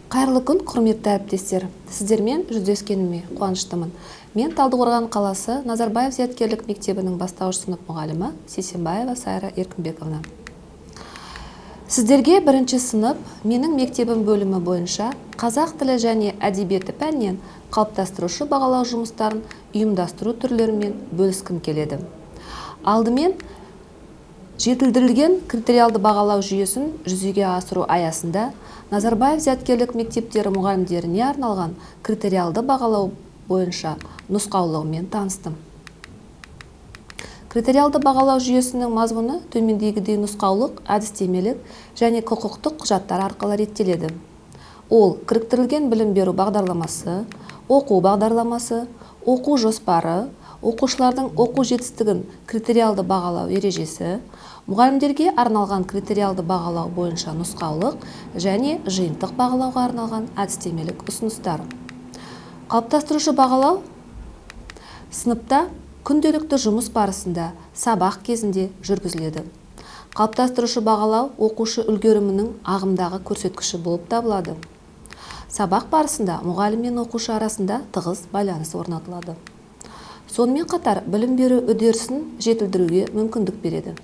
Қайырлы күн, құрметті әріптестер. Сіздермен жүздескеніме қуаныштымын. Мен Талдықорған қаласы Назарбаев зияткерлік мектебінің бастауыш сынып мұғалімі Сейсенбаева Сайра Еркінбековна. Сіздерге бірінші сынып менің мектебім бөлімі бойынша қазақ тілі және әдебиеті пәнінен қалыптастырушы бағалау жұмыстарын ұйымдастыру түрлерімен бөліскім келеді. Алдымен жетілдірілген критериалды бағалау жүйесін жүзеге асыру аясында Назарбаев зияткерлік мектептері мұғалімдеріне арналған критериалды бағалау бойынша нұсқаулығымен таныстым. Критериалды бағалау жүйесінің мазмұны төмендегідей нұсқаулық, әдістемелік және құқықтық құжаттар арқылы реттеледі. Ол кіріктірілген білім беру бағдарламасы, оқу бағдарламасы, оқу жоспары, оқушылардың оқу жетістігін критериалды бағалау ережесі, мұғалімдерге арналған критериалды бағалау бойынша нұсқаулық және жиынтық бағалауға арналған әдістемелік ұсыныстар. Қалыптастырушы бағалау сыныпта күнделікті жұмыс барысында сабақ кезінде жүргізіледі. Қалыптастырушы бағалау оқушы үлгерімінің ағымдағы көрсеткіші болып табылады. Сабақ барысында мұғалім мен оқушы арасында тығыз байланыс орнатылады. Сонымен қатар білім беру үдерісін жетілдіруге мүмкіндік береді.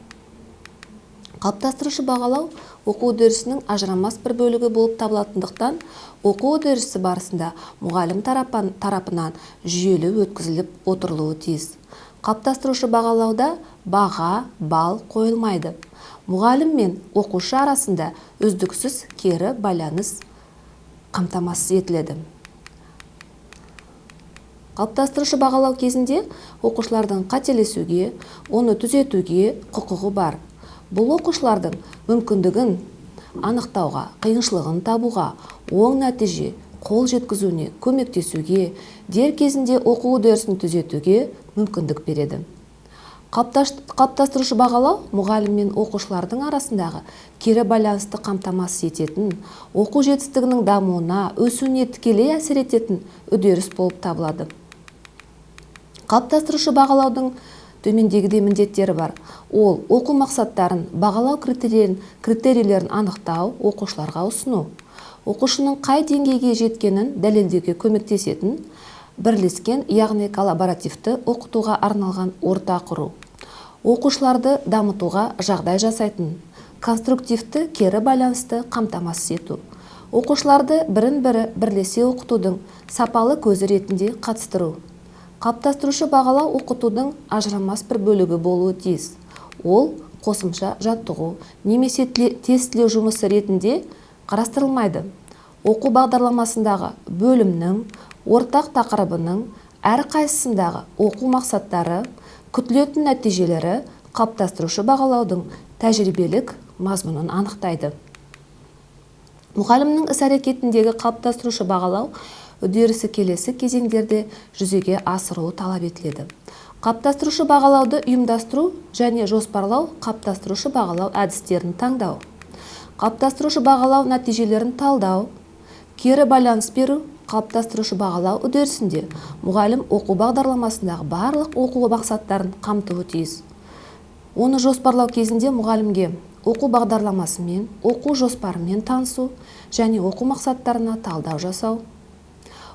Қалыптастырушы бағалау оқу үдерісінің ажырамас бір бөлігі болып табылатындықтан, оқу үдерісі барысында мұғалім тарапынан жүйелі өткізіліп отырылуы тиіс. Қалыптастырушы бағалауда баға, балл қойылмайды. Мұғалім мен оқушы арасында үздіксіз кері байланыс қамтамасыз етіледі. Қалыптастырушы бағалау кезінде оқушылардың қателесуге, оны түзетуге құқығы бар. Бұл оқушылардың мүмкіндігін анықтауға, қиыншылығын табуға, оң нәтиже қол жеткізуіне көмектесуге, дер кезінде оқу үдерісін түзетуге мүмкіндік береді. Қалыптастырушы бағалау мұғалім мен оқушылардың арасындағы кері байланысты қамтамасыз ететін, оқу жетістігінің дамуына, өсуіне тікелей әсер ететін үдеріс болып табылады. Қалыптастырушы бағалаудың төмендегідей міндеттері бар. Ол оқу мақсаттарын, бағалау критерийлерін анықтау, оқушыларға ұсыну. Оқушының қай деңгейге жеткенін дәлелдеуге көмектесетін, бірлескен, яғни коллаборативті оқытуға арналған орта құру. Оқушыларды дамытуға жағдай жасайтын, конструктивті кері байланысты қамтамасыз ету. Оқушыларды бірін-бірі бірлесе оқытудың сапалы көзі ретінде қатыстыру. Қалыптастырушы бағалау оқытудың ажырамас бір бөлігі болуы тиіс. Ол қосымша жаттығу немесе тестілеу жұмысы ретінде қарастырылмайды. Оқу бағдарламасындағы бөлімнің, ортақ тақырыбының әрқайсысындағы оқу мақсаттары, күтілетін нәтижелері қалыптастырушы бағалаудың тәжірибелік мазмұнын анықтайды. Мұғалімнің іс-әрекетіндегі қалыптастырушы бағалау үдерісі келесі кезеңдерде жүзеге асырылуы талап етіледі. Қалыптастырушы бағалауды ұйымдастыру және жоспарлау, қалыптастырушы бағалау әдістерін таңдау. Қалыптастырушы бағалау нәтижелерін талдау, кері байланыс беру. Қалыптастырушы бағалау үдерісінде мұғалім оқу бағдарламасындағы барлық оқу мақсаттарын қамтуы тиіс. Оны жоспарлау кезінде мұғалімге оқу бағдарламасымен, оқу жоспарымен танысу және оқу мақсаттарына талдау жасау.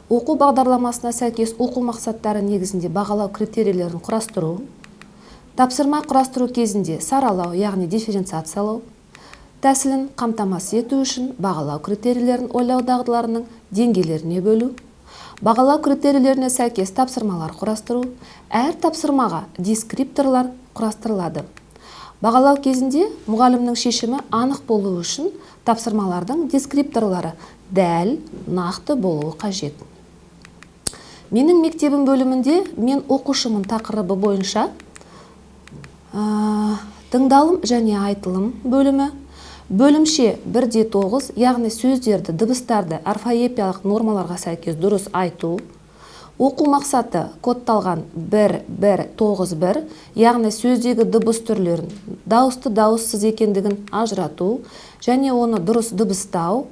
Оқу бағдарламасына сәйкес оқу мақсаттары негізінде бағалау критерийлерін құрастыру. Тапсырма құрастыру кезінде саралау, яғни дифференциациялау. Тәсілін қамтамасыз ету үшін бағалау критерийлерін ойлау дағдыларының деңгейлеріне бөлу. Бағалау критерийлеріне сәйкес тапсырмалар құрастыру. Әр тапсырмаға дескрипторлар құрастырылады. Бағалау кезінде мұғалімнің шешімі анық болу үшін тапсырмалардың дескрипторлары дәл, нақты болуы қажет. Менің мектебім бөлімінде мен оқушымын тақырыбы бойынша тыңдалым және айтылым бөлімі, бөлімше 1-9, яғни сөздерді, дыбыстарды орфоэпиялық нормаларға сәйкес дұрыс айту. Оқу мақсаты кодталған 1-1-9-1, яғни сөздегі дыбыс түрлерін, дауысты дауыссыз екендігін ажырату және оны дұрыс дыбыстау.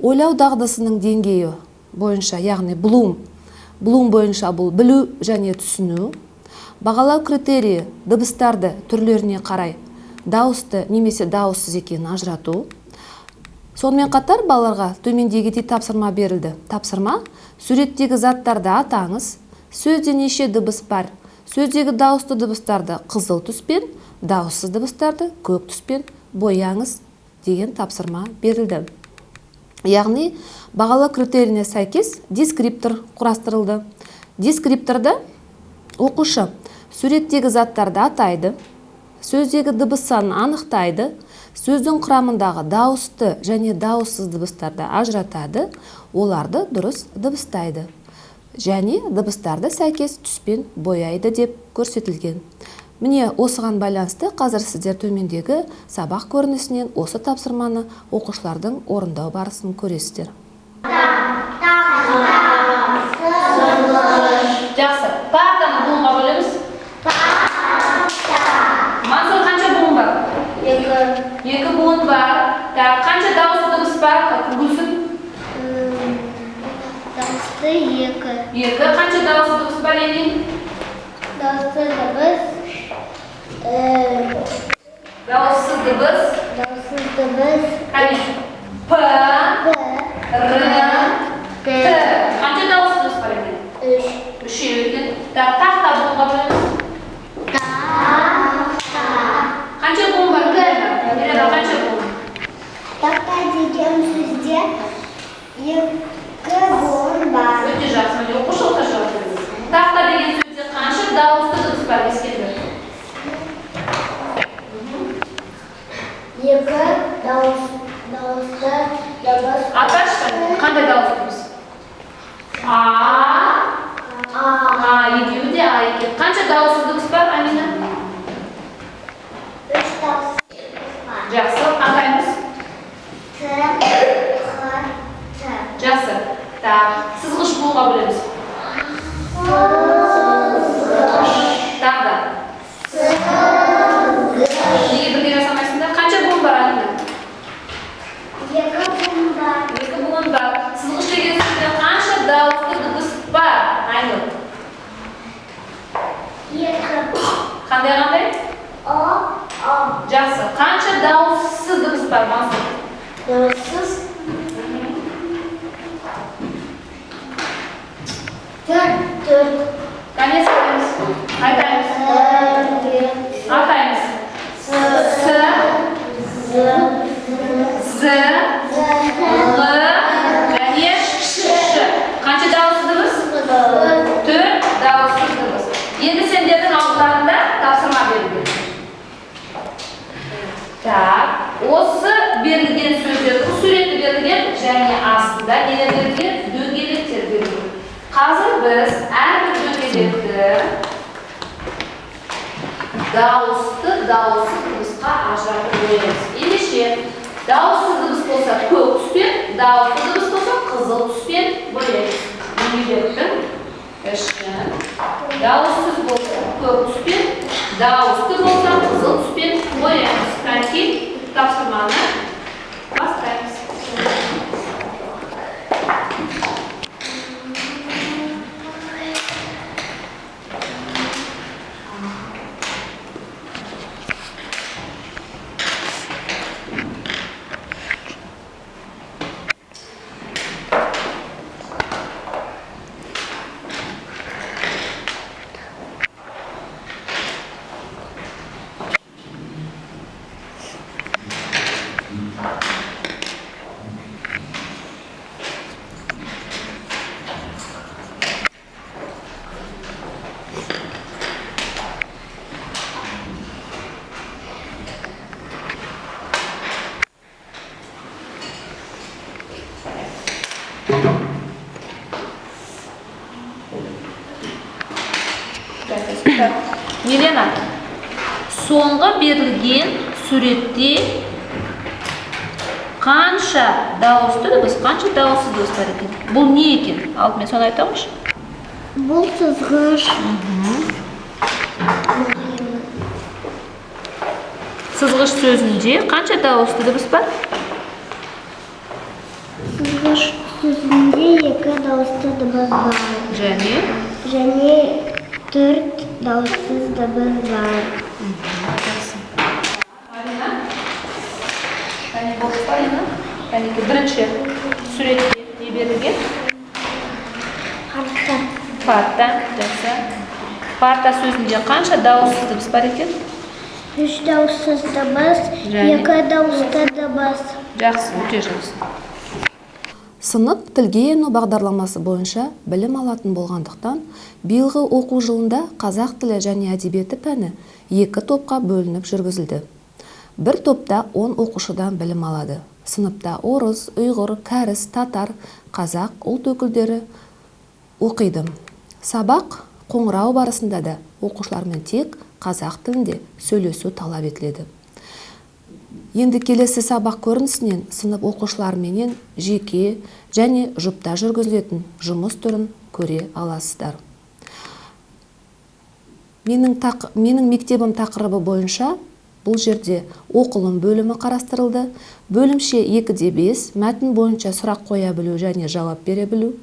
Ойлау дағдысының деңгейі бойынша, яғни Блум бойынша бұл білу және түсіну. Бағалау критерийі дыбыстарды түрлеріне қарай дауысты немесе дауыссыз екенін ажырату. Сонымен қатар балаларға төмендегідей тапсырма берілді. Тапсырма: суреттегі заттарды атаңыз. Сөзде неше дыбыс бар? Сөздегі дауысты дыбыстарды қызыл түспен, дауыссыз дыбыстарды көк түспен бояңыз деген тапсырма берілді. Яғни, бағалау критерийіне сәйкес дескриптор құрастырылды. Дескрипторда оқушы суреттегі заттарды атайды, сөздегі дыбыс санын анықтайды, сөздің құрамындағы дауысты және дауыссыз дыбыстарды ажыратады, оларды дұрыс дыбыстайды және дыбыстарды сәйкес түспен бояйды деп көрсетілген. Міне, осыған байланысты қазір сіздер төмендегі сабақ көрінісінен осы тапсырманы оқушылардың орындау барысын көресіздер. Жақсы. Партаны буынға бөлеміз. Мансұр, қанша буын бар? Екі буын бар. Қанша дауысты дыбыс бар? Гүлсім? Дауысты екі. Екі. Қанша дауысты дыбыс бар екен? Дауысты дыбыс. Дауыссыз дыбыс. Дауыссыз дыбыс. Конечно. П, Р, Т. Қанша дауысты дыбыс бар екен? Үш. Үшеу екен. Тақта буынға бөлеміз. Қанша буын бар? Қанша буын? Тақта деген сөзде екі буын бар. Өте жақсы. Міне оқушы орта жауап беріңіз. Тақта деген сөзде қанша дауысты дыбыс бар? Ескеріңіздер. Екі дауысты дыбыс. Аташы, қандай дауысты дыбыс? А, екеуі де А екен. Қанша дауысты дыбыс бар, Амина? Үш дауысты дыбыс бар. Жақсы, атаймыз. Т, Х, Т. Жақсы. Сызғыш буынға бөлеміз. Тағы да. Неге бірге жасамайсыңдар? Қанша буын бар, Амина? Екі буын бар. Екі буын бар. Сызғыш деген сөзде қанша дауысты дыбыс бар, Айнұр? Екі. Қандай? О. Жақсы. Қанша дауыссыз дыбыс бар, Мансұр? Дауыссыз. Төрт. Конец айтамыз. Айтаймыз. Атаймыз. С, З, Л, және Ш. Қанша дауысты дыбыс? Төрт дауысты дыбыс. Енді сендердің алдыларында тапсырма берілген. Осы берілген сөздердің суреті берілген және астында нелер берілген? Дөңгелектер берілген. Қазір біз әрбір дөңгелекті дауысты дыбысқа ажыратып бөлеміз. Ендеше дауысты дыбыс болса көк түспен, дауысты дыбыс болса қызыл түспен бөлеміз. Дөңгелектің ішін дауыссыз болса көк түспен, дауысты болса қызыл түспен боямыз. Қанекей, тапсырманы бастаймыз. Елена, соңғы берілген суретте қанша дауысты дыбыс, қанша дауыссыз дыбыс бар екен? Бұл не екен? Алдымен соны айтамыз. Бұл сызғыш. Сызғыш сөзінде қанша дауысты дыбыс бар? Сызғыш сөзінде екі дауысты дыбыс бар. Және төрт дауыссыз дыбыс бар. Алина? Алина, Яғни бірінші суретте не берілген? Парта. Жақсы. Парта сөзінде қанша дауыссыз дыбыс бар екен? 3 дауыссыз дыбыс, 2 дауысты дыбыс. Жақсы, өте жақсы. Сынып тілге ену бағдарламасы бойынша білім алатын болғандықтан, биылғы оқу жылында қазақ тілі және әдебиеті пәні 2 топқа бөлініп жүргізілді. Бір топта 10 оқушыдан білім алады. Сыныпта орыс, ұйғыр, кәріс, татар, қазақ ұлт өкілдері оқиды. Сабақ қоңырау барысында да оқушылармен тек қазақ тілінде сөйлесу талап етіледі. Енді келесі сабақ көрінісінен сынып оқушыларменен жеке және жұпта жүргізілетін жұмыс түрін көре аласыздар. Менің мектебім тақырыбы бойынша бұл жерде оқылым бөлімі қарастырылды. Бөлімше 2-5, мәтін бойынша сұрақ қоя білу және жауап бере білу.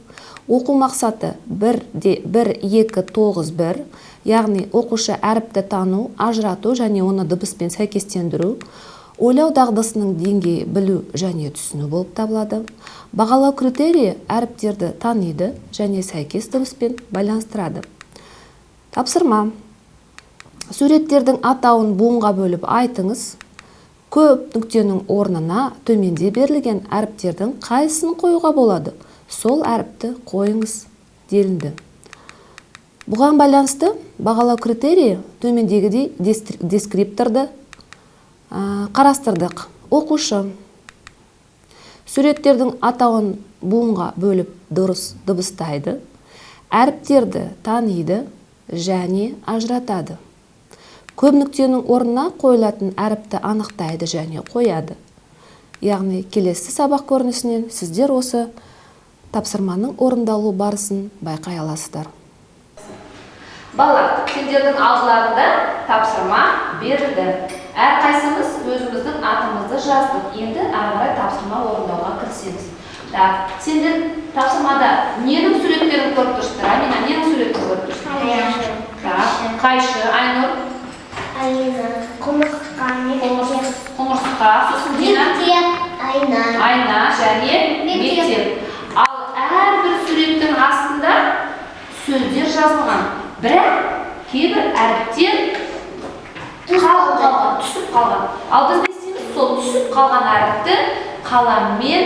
Оқу мақсаты 1-2-9-1, яғни оқушы әріпті тану, ажырату және оны дыбыспен сәйкестендіру. Ойлау дағдысының деңгейі білу және түсіну болып табылады. Бағалау критерийі әріптерді таниды және сәйкес дыбыспен байланыстырады. Тапсырма. Суреттердің атауын буынға бөліп айтыңыз. Көп нүктенің орнына төменде берілген әріптердің қайсысын қоюға болады? Сол әріпті қойыңыз делінді. Бұған байланысты бағалау критерийі төмендегідей дескрипторды қарастырдық. Оқушы суреттердің атауын буынға бөліп дұрыс дыбыстайды, әріптерді таниды және ажыратады. Көп нүктенің орнына қойылатын әріпті анықтайды және қояды. Яғни келесі сабақ көрінісінен сіздер осы тапсырманың орындалу барысын байқай аласыздар. Балалар, сендердің алдыларында тапсырма берілді. Әрқайсымыз өзіміздің атымызды жаздық. Енді ары қарай тапсырма орындауға кірісеміз. Сендер тапсырмада ненің суреттерін көріп тұрсыздар? Амина, ненің суреттерін көріп тұрсыздар? Қайшы, Айнұр? Айна, Құмырсқа, сосын Дина? Айна және мектеп. Ал әрбір суреттің астында сөздер жазылған. Бірақ кейбір әріптер түсіп қалған. Ал біз не істейміз? Сол түсіп қалған әріпті қаламмен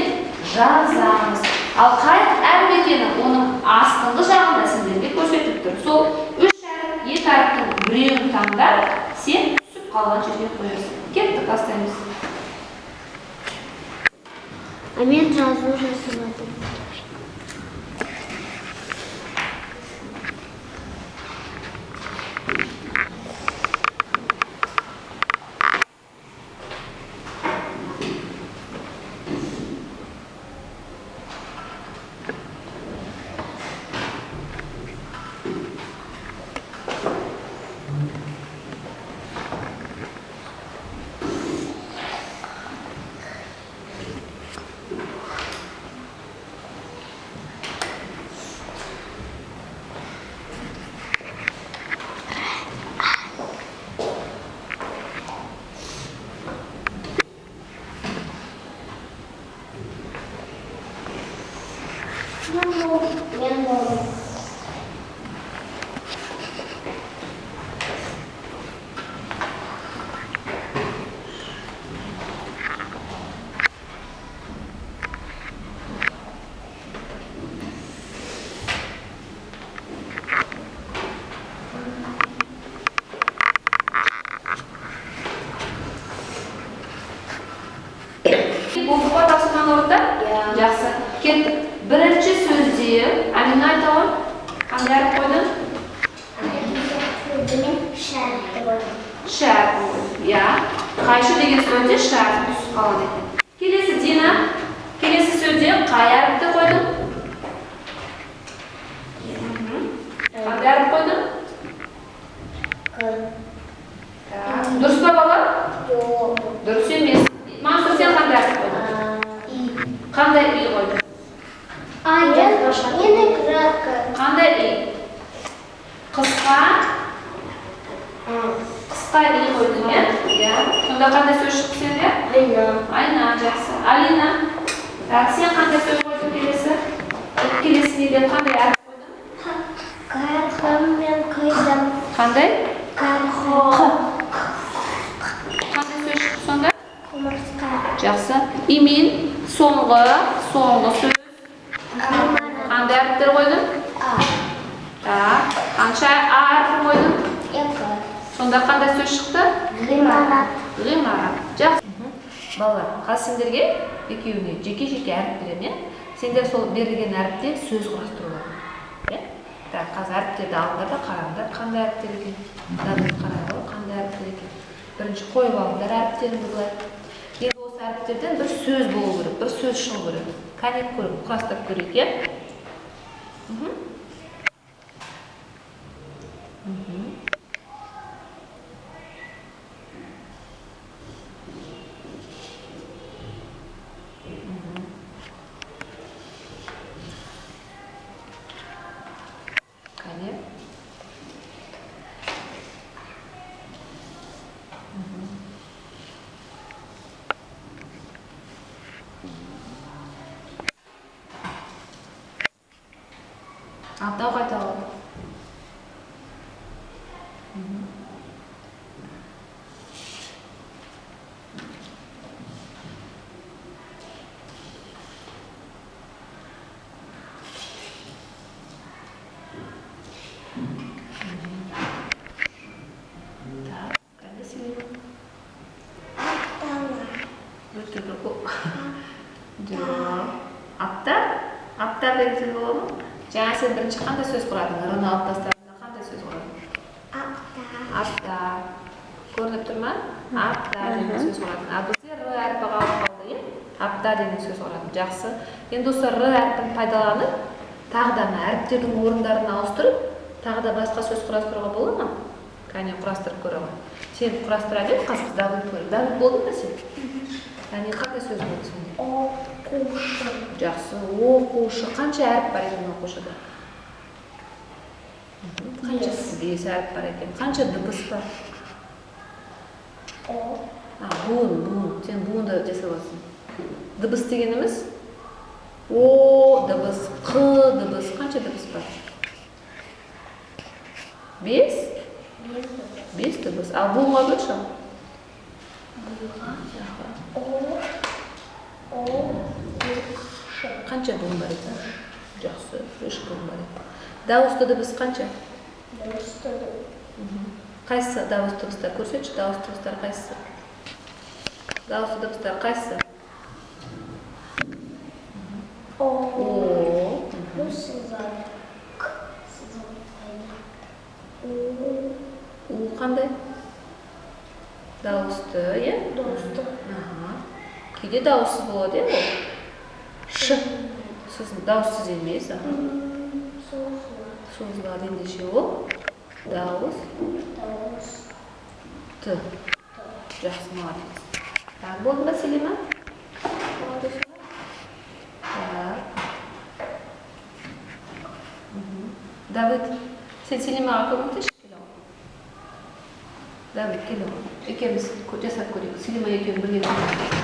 жазамыз. Ал қай әріп екені оның астыңғы жағында сендерге көрсетіп тұр. Сол 3 әріп, 2 әріптің біреуін таңдап, сен түсіп қалған жерге қоясың. Кеттік, бастаймыз. Мен жазу жасымадым. Мен болдым. Болдық па тапсырманы орында? Жақсы. Кеттік. Бірінші сөзде, Амина айтауы, қандай әріп қойдың? Мен шәріпті қойдым. Шәріп қойдың, иә. Қайшы деген сөзде шәріп түсіп қалған екен. Келесі Дина, келесі сөзде қай әріпті қойдың? Қандай әріп қойдың? Дұрыс па бала? Жоқ. Дұрыс емес. Мансұр, сен қандай әріп қойдың? Қандай үй қойдың? Қандай үй? Қысқа үй қойдың, иә? Сонда қандай сөз шықты сенде? Айна. Айна, жақсы. Алина? Сен қандай сөз қойдың келесі? Келесі неде қандай әріп қойдың? Karxım ben kıydım. Қандай? Karxım. Қандай сөз шықты сонда? Kumurska. Жақсы. Имен соңғы сөз. Қандай әріптер қойдың? Так. Қанша әріп қойдың? Екі. Сонда қандай сөз шықты? Ғимарат. Ғимарат. Жақсы. Балалар, қазір сендерге екеуіне жеке-жеке әріп беремін, иә? Сендер сол берілген әріпте сөз құрастырулар. Иә? Так, қазір әріптерді алыңдар да қараңдар, қандай әріптер екен? Дәлді қарайғы, қандай әріптер екен? Бірінші қойып алыңдар әріптеріңді былай. Енді осы әріптерден бір сөз болу керек, бір сөз шығу керек. Кәне көріп, құрастырып көрейік, иә? Кәне. Аттау қайта алады. Так, қайда сөйлеймін? Өте бір көп. Аптар деген сөз болады ма? Жаңа сен бірінші қандай сөз құрадың? Р-ны алып тастадың, қандай сөз құрадың? Апта. Көрініп тұр ма? Апта деген сөз құрадың. А бізде Р әрпі қалып қалды, иә? Апта деген сөз құрадың. Жақсы. Енді осы Р әрпін пайдаланып, тағы да әріптердің орындарын ауыстырып, тағы да басқа сөз құрастыруға болады ма? Кәне құрастырып көремін. Сен құрастыра бер, қазір дәлік көріп. Дәлік болды ма сен? Кәне қандай сөз болды сенде? Оқушы. Жақсы. Оқушы. Қанша әріп бар екен оқушыда? Бес әріп бар екен. Қанша дыбыс бар? Буын. Сен буынды жасап аласың. Дыбыс дегеніміз? О дыбыс, Қ дыбыс. Қанша дыбыс бар? Бес? Бес дыбыс. Ал буынға бөлші? Қанша буын бар екен? Жақсы. Үш буын бар екен. Дауысты дыбыс қанша? Қайсысы дауысты дыбыстар? Көрсетші, дауысты дыбыстар қайсысы? Дауысты дыбыстар қайсысы? О. У қандай? Дауысты, иә? Кейде дауыссыз болады, иә? Ш. Дауыссыз емес. Созылады ендеше ол. Дауыс. Т. Жақсы, молодец. Так, болды ма, Селима? Так. Давид, сен Селимаға көмектесші келе ғой. Давид, келе ғой. Екеуміз жасап көрейік. Селима екеуін бірге көрейік.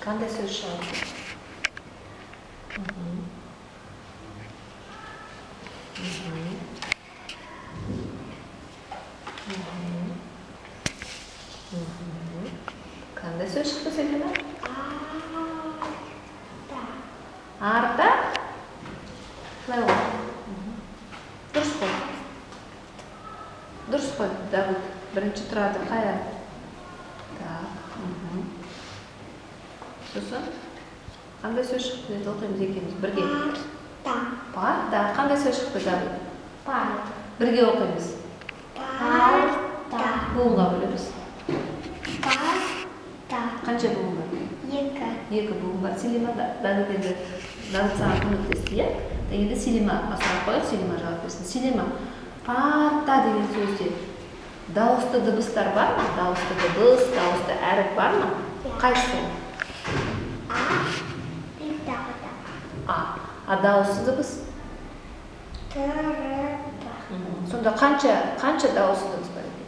Қандай сөз шығады? Қандай сөз шықты Селима? Арта? Қалай ол? Дұрыс қой. Дұрыс қой, Давид. Бірінші тұрады, қай әріп? Так. Сосын? Қандай сөз шықты? Енді оқимыз екеуміз бірге. Парта. Қандай сөз шықты, Давид? Бірге оқимыз. Буынға бөлеміз. Қанша буын бар? Екі буын бар. Селима Давид енді Давид саған көмектесті, иә? Енді Селимаға сұрақ қояйық, Селима жауап берсін. Селима, парта деген сөзде дауысты дыбыстар бар ма? Дауысты дыбыс, дауысты әріп бар ма? Қайсысы? А дауыссыз дыбыс? Сонда қанша дауыссыз дыбыс бар екен?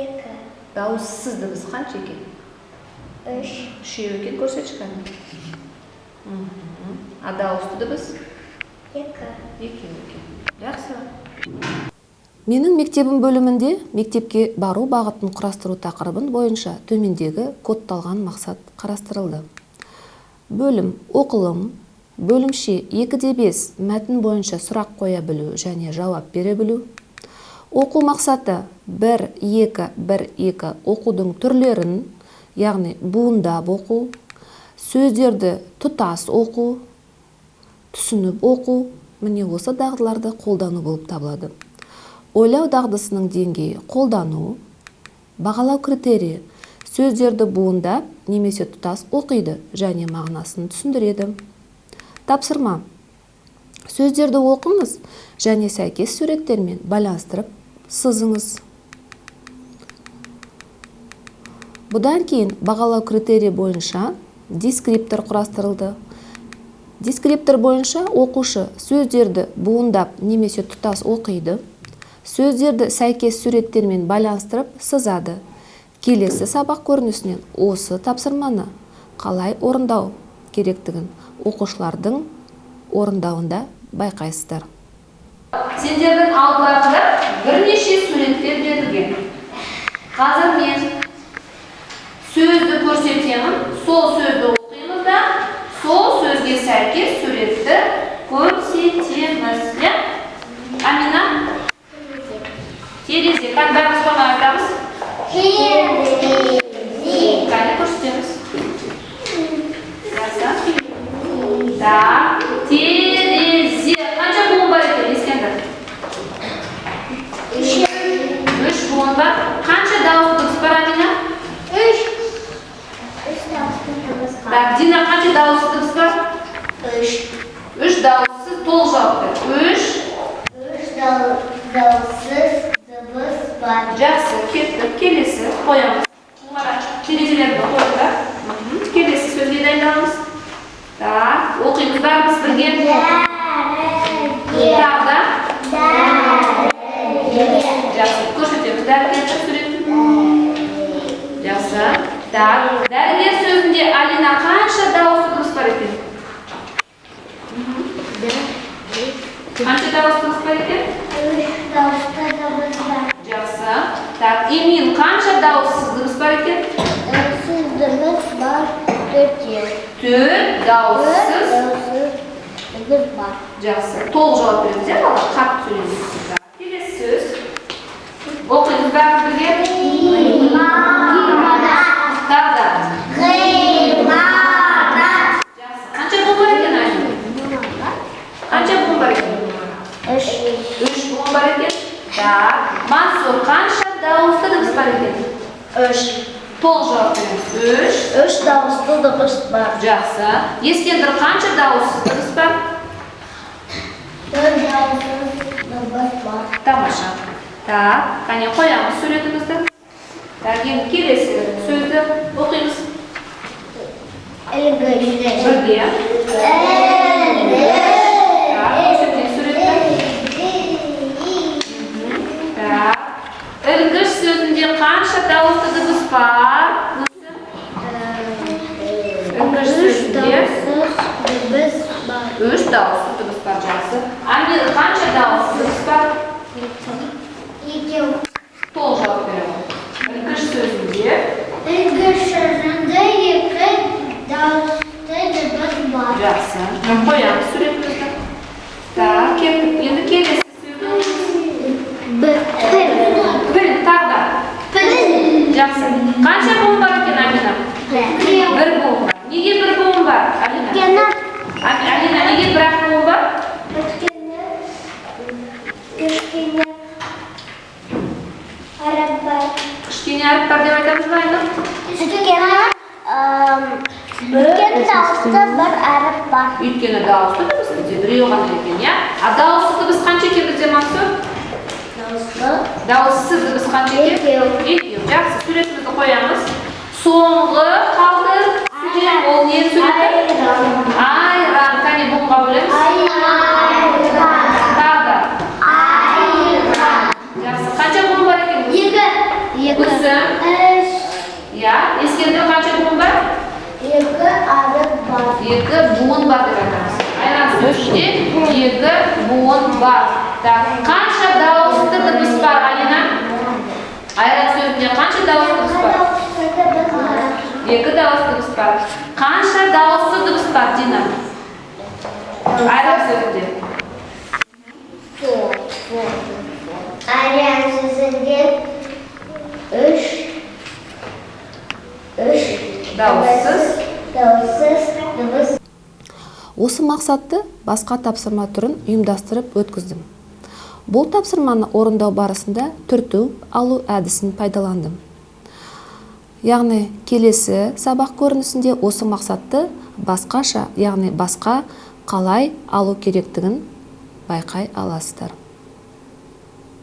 Екі. Дауыссыз дыбыс қанша екен? Үш. Үшеу екен, көрсетші кәні. А дауысты дыбыс? Екі. Екеу екен. Жақсы. Менің мектебім бөлімінде мектепке бару бағытын құрастыру тақырыбын бойынша төмендегі кодталған мақсат қарастырылды. Бөлім оқылым, бөлімше 2-5 мәтін бойынша сұрақ қоя білу және жауап бере білу. Оқу мақсаты 1-2-1-2 оқудың түрлерін, яғни буындап оқу, сөздерді тұтас оқу, түсініп оқу, міне осы дағдыларды қолдану болып табылады. Ойлау дағдысының деңгейі қолдану, бағалау критерийі сөздерді буындап немесе тұтас оқиды және мағынасын түсіндіреді. Тапсырма. Сөздерді оқыңыз және сәйкес суреттермен байланыстырып сызыңыз. Бұдан кейін бағалау критерийі бойынша дескриптор құрастырылды. Дескриптор бойынша оқушы сөздерді буындап немесе тұтас оқиды. Сөздерді сәйкес суреттермен байланыстырып сызады. Келесі сабақ көрінісінен осы тапсырманы қалай орындау керектігін оқушылардың орындауында байқайсыздар. Сендердің алдыларында бірнеше суреттер берілген. Қазір мен сөзді көрсетемін, сол сөзді оқимыз да, сол сөзге сәйкес суретті көрсетеміз. Амина? Терезе. Как бәріміз қоймай айтамыз? Терезе. Қане көрсетеміз? Так, терезе. Қанша буын бар екен, Ескендір? Үш буын бар. Қанша дауыс дыбыс бар, Амина? Үш. Үш дауысты дыбыс бар. Так, Дина, қанша дауыс дыбыс бар? Үш. Үш дауыссыз толық жауап бер. Үш дауыссыз дыбыс бар. Жақсы, кеттік. Келесі қоямыз. Терезелерді қойды. Келесі сөзге дайындаламыз. Так, оқимыз барымыз бірге. Тағы да. Жақсы, көрсетеміз. Дәрігерді суретін. Жақсы. Так, дәрігер сөзінде Алина қанша дауысты дыбыс бар екен? Қанша дауысты дыбыс бар екен? Үш дауысты дыбыс бар. Жақсы. Так, Эмин қанша дауыссыз дыбыс бар екен? Дауыссыз дыбыс бар. Төртеу. Төрт дауыссыз. Дыбыс бар. Жақсы. Толық жауап береміз, иә, бала? Қатты сөйлейміз. Келесі сөз. Оқимыз бәріміз бірге. Ғимарат. Ғимарат. Жақсы. Қанша буын бар екен, Айна? Қанша буын бар екен? Үш. Үш буын бар екен. Так. Мансур, қанша дауысты дыбыс бар екен? Үш. Толық жауап береміз. Үш дауысты дыбыс бар. Жақсы. Ескендір, қанша дауыссыз дыбыс бар? Төрт дауыссыз дыбыс бар. Тамаша. Так, қане қоямыз суретімізді. Так, енді келесі сөзді оқимыз. Ілгіші. Бірге. Так, көрсетейін суретті. Так. Ілгіш сөзінде қанша дауысты дыбыс бар? Ілгіш сөзінде Дыбыс бар. үш дауысты дыбыс бар, жақсы. Амир, қанша дауысты дыбыс бар? Екеу. Толық жауап беремін. Ілгіш сөзінде Ілгіш сөзінде екі дауысты дыбыс бар. жақсы. Қоямыз суретімізді. Так, енді келесі сөзді оқимыз. Бір, тағы да. Жақсы. Қанша буын бар екен, Амина? Бір буын бар. Неге бір буын бар, Алина? Алина, неге бір-ақ буын бар? Кішкене әріп бар. Кішкене әріп бар деп айтамыз ба, Айна? Үлкен дауысты бір әріп бар. Өйткені дауысты дыбыс бізде біреу ғана екен, иә? А дауысты дыбыс қанша екен бізде, Мансур? Дауыссыз дыбыс қанша екен? Екеу. Жақсы, суретімізді қоямыз. Соңғы қалды сурет, ол не суреті? Айран. Қане бұнға бөлеміз? Тағы. Жақсы, қанша буын бар екен? Екі. Гүлсім? Иә, Ескендір қанша буын бар? сөзінде екі буын бар. Қанша дауысты дыбыс бар, Алина? Айрат сөзінде қанша дауысты дыбыс бар? Екі дауысты дыбыс бар. Қанша дауысты дыбыс бар, Дина? Айрат сөзінде. Айрат сөзінде үш Дауыссыз дыбыс. Осы мақсатты басқа тапсырма түрін ұйымдастырып өткіздім. Бұл тапсырманы орындау барысында түрту алу әдісін пайдаландым. Яғни келесі сабақ көрінісінде осы мақсатты басқаша, яғни басқа қалай алу керектігін байқай аласыздар.